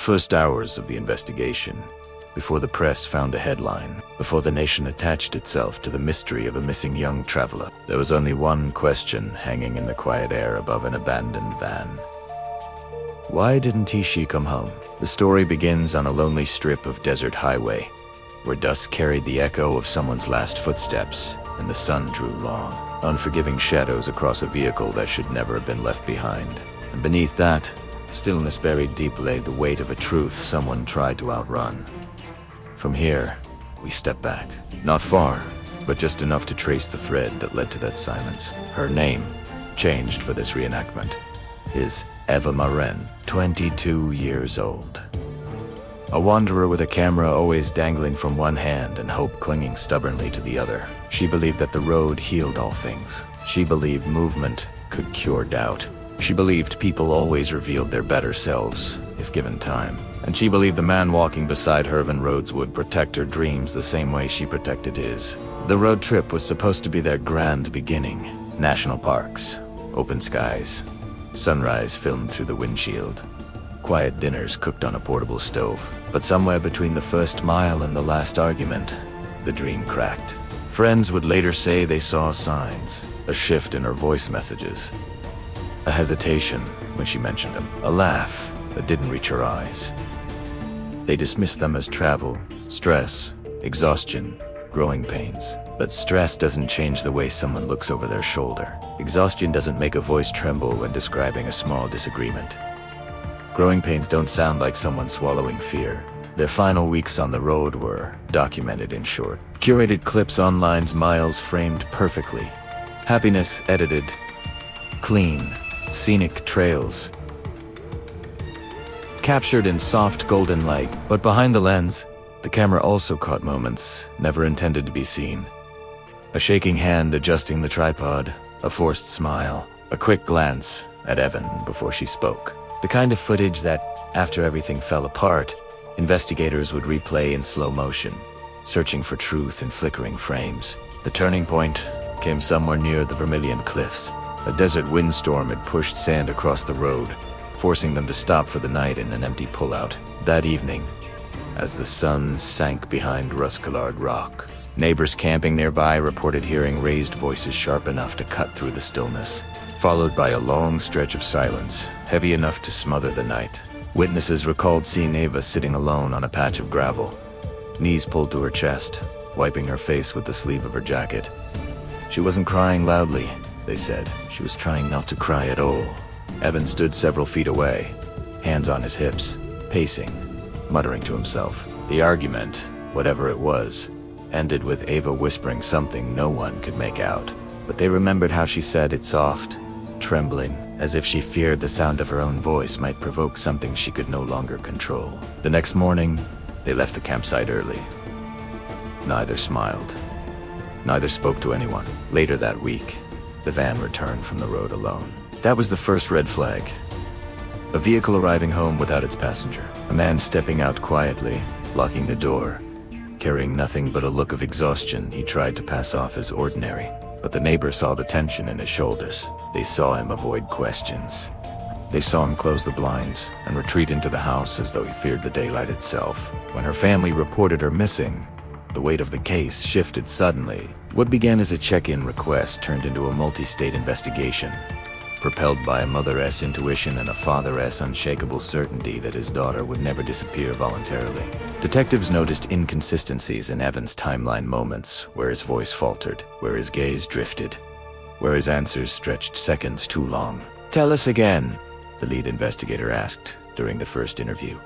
first hours of the investigation, before the press found a headline, before the nation attached itself to the mystery of a missing young traveler, there was only one question hanging in the quiet air above an abandoned van. Why didn't she come home? The story begins on a lonely strip of desert highway, where dust carried the echo of someone's last footsteps, and the sun drew long, unforgiving shadows across a vehicle that should never have been left behind. And beneath that, stillness buried deep lay the weight of a truth someone tried to outrun. From here, we step back. Not far, but just enough to trace the thread that led to that silence. Her name, changed for this reenactment, is Ava Merrin, 22 years old. A wanderer with a camera always dangling from one hand and hope clinging stubbornly to the other. She believed that the road healed all things. She believed movement could cure doubt. She believed people always revealed their better selves, if given time. And she believed the man walking beside her on roads would protect her dreams the same way she protected his. The road trip was supposed to be their grand beginning. National parks, open skies, sunrise filmed through the windshield, quiet dinners cooked on a portable stove. But somewhere between the first mile and the last argument, the dream cracked. Friends would later say they saw signs, a shift in her voice messages, a hesitation when she mentioned him, a laugh that didn't reach her eyes. They dismissed them as travel, stress, exhaustion, growing pains. But stress doesn't change the way someone looks over their shoulder. Exhaustion doesn't make a voice tremble when describing a small disagreement. Growing pains don't sound like someone swallowing fear. Their final weeks on the road were documented in short, curated clips on lines, miles framed perfectly. Happiness edited, clean, scenic trails, captured in soft golden light. But behind the lens, the camera also caught moments never intended to be seen. A shaking hand adjusting the tripod, a forced smile, a quick glance at Evan before she spoke. The kind of footage that, after everything fell apart, investigators would replay in slow motion, searching for truth in flickering frames. The turning point came somewhere near the Vermilion Cliffs. A desert windstorm had pushed sand across the road, forcing them to stop for the night in an empty pullout. That evening, as the sun sank behind rust-colored rock, neighbors camping nearby reported hearing raised voices sharp enough to cut through the stillness, followed by a long stretch of silence, heavy enough to smother the night. Witnesses recalled seeing Ava sitting alone on a patch of gravel, knees pulled to her chest, wiping her face with the sleeve of her jacket. She wasn't crying loudly, they said. She was trying not to cry at all. Evan stood several feet away, hands on his hips, pacing, muttering to himself. The argument, whatever it was, ended with Ava whispering something no one could make out. But they remembered how she said it soft, trembling, as if she feared the sound of her own voice might provoke something she could no longer control. The next morning, they left the campsite early. Neither smiled. Neither spoke to anyone. Later that week, the van returned from the road alone. That was the first red flag. A vehicle arriving home without its passenger. A man stepping out quietly, locking the door. Carrying nothing but a look of exhaustion, he tried to pass off as ordinary. But the neighbor saw the tension in his shoulders. They saw him avoid questions. They saw him close the blinds and retreat into the house as though he feared the daylight itself. When her family reported her missing, the weight of the case shifted suddenly. What began as a check-in request turned into a multi-state investigation, propelled by a mother-s intuition and a father-s unshakable certainty that his daughter would never disappear voluntarily. Detectives noticed inconsistencies in Evan's timeline moments, where his voice faltered, where his gaze drifted, where his answers stretched seconds too long. "Tell us again," the lead investigator asked during the first interview,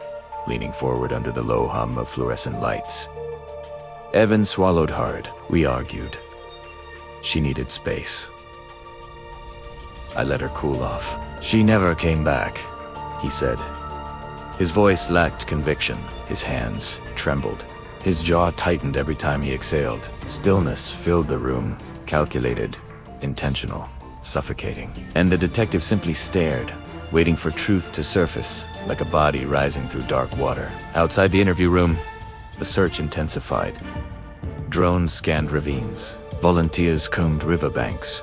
leaning forward under the low hum of fluorescent lights. Evan swallowed hard. We argued. She needed space. I let her cool off. She never came back, he said. His voice lacked conviction. His hands trembled. His jaw tightened every time he exhaled. Stillness filled the room, calculated, intentional, suffocating. And the detective simply stared, waiting for truth to surface, like a body rising through dark water. Outside the interview room, the search intensified. Drones scanned ravines. Volunteers combed riverbanks.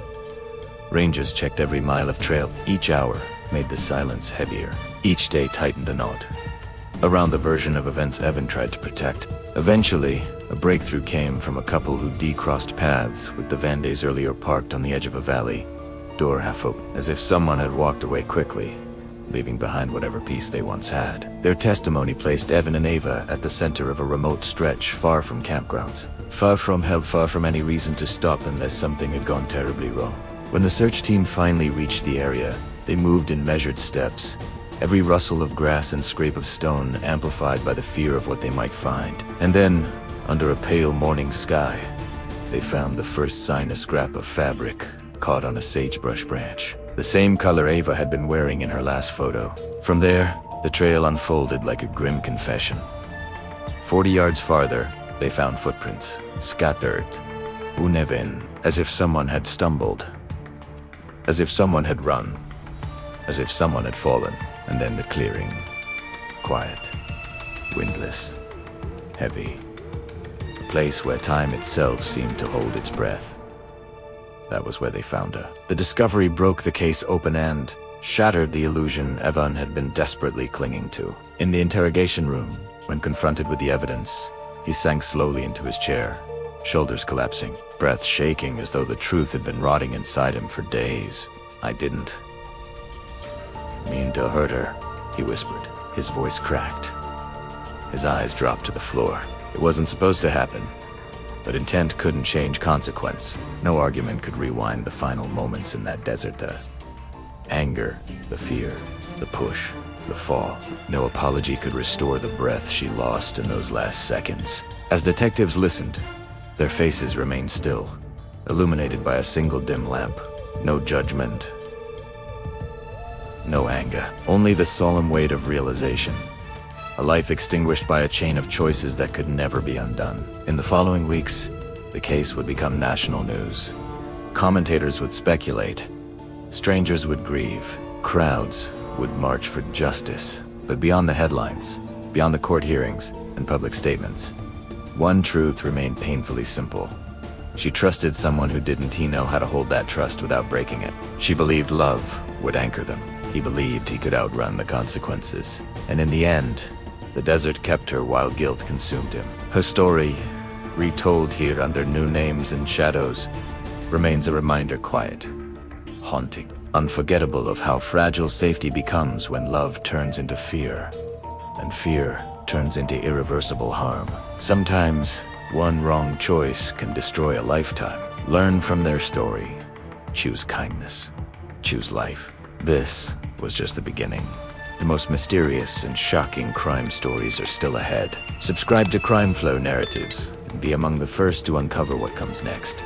Rangers checked every mile of trail. Each hour made the silence heavier. Each day tightened the knot. around the version of events Evan tried to protect. Eventually, a breakthrough came from a couple who decrossed paths with the Vandays earlier parked on the edge of a valley, door half open, as if someone had walked away quickly, leaving behind whatever peace they once had. Their testimony placed Evan and Ava at the center of a remote stretch far from campgrounds, far from help, far from any reason to stop unless something had gone terribly wrong. When the search team finally reached the area, they moved in measured steps, every rustle of grass and scrape of stone amplified by the fear of what they might find. And then, under a pale morning sky, they found the first sign, a scrap of fabric caught on a sagebrush branch, the same color Ava had been wearing in her last photo. From there, the trail unfolded like a grim confession. 40 yards farther, they found footprints, scattered, uneven, as if someone had stumbled, as if someone had run, as if someone had fallen. And then the clearing, quiet, windless, heavy, a place where time itself seemed to hold its breath. That was where they found her. The discovery broke the case open and shattered the illusion Evan had been desperately clinging to. In the interrogation room, when confronted with the evidence, he sank slowly into his chair, shoulders collapsing, breath shaking as though the truth had been rotting inside him for days. "I didn't mean to hurt her," he whispered. His voice cracked. His eyes dropped to the floor. It wasn't supposed to happen, but intent couldn't change consequence. No argument could rewind the final moments in that desert. The anger, the fear, the push, the fall. No apology could restore the breath she lost in those last seconds. As detectives listened, their faces remained still, illuminated by a single dim lamp. No judgment, no anger, only the solemn weight of realization. A life extinguished by a chain of choices that could never be undone. In the following weeks, the case would become national news. Commentators would speculate. Strangers would grieve. Crowds would march for justice. But beyond the headlines, beyond the court hearings and public statements, one truth remained painfully simple. She trusted someone who didn't know how to hold that trust without breaking it. She believed love would anchor them. He believed he could outrun the consequences. And in the end, the desert kept her while guilt consumed him. Her story, retold here under new names and shadows, remains a reminder, quiet, haunting, unforgettable, of how fragile safety becomes when love turns into fear, and fear turns into irreversible harm. Sometimes, one wrong choice can destroy a lifetime. Learn from their story. Choose kindness. Choose life. This was just the beginning. The most mysterious and shocking crime stories are still ahead. Subscribe to Crime Flow Narratives and be among the first to uncover what comes next.